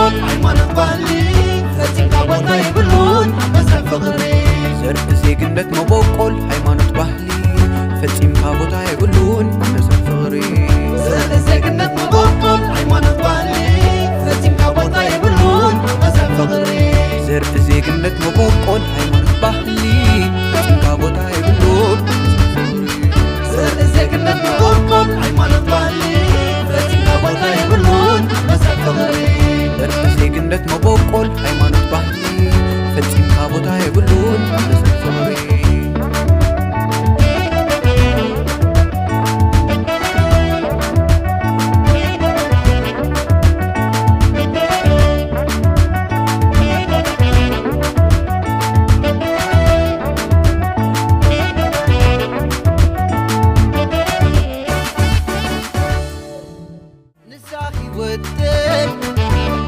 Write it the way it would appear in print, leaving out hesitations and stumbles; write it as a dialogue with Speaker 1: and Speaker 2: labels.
Speaker 1: مبوقل ሃይማኖት ባህሊ ፈፂምካ ቦታ ይብሉን መስረቅ ፍቅሪ ዘርፍ ዜግነት መቦቆል ሃይማኖት ባህሊ ፈፂምካ ቦታ ይብሉን መስረቅ ፍቅሪ ዘርፍ ዜግነት መቦቆል ሃይማኖት ባህሊ ፈፂምካ ቦታ ይብሉን መስረቅ ፍቅሪ ዘርፍ ዜግነት መቦቆል ሃይማኖት ባህሊ ፈፂምካ ቦታ ይብሉን ዘርፍ ዜግነት መቦቆል ሃይማኖት ባህሊ ፈፂምካ ቦታ ይብሉን መስረቅ ፍቅሪ ዘርፍ ዜግነት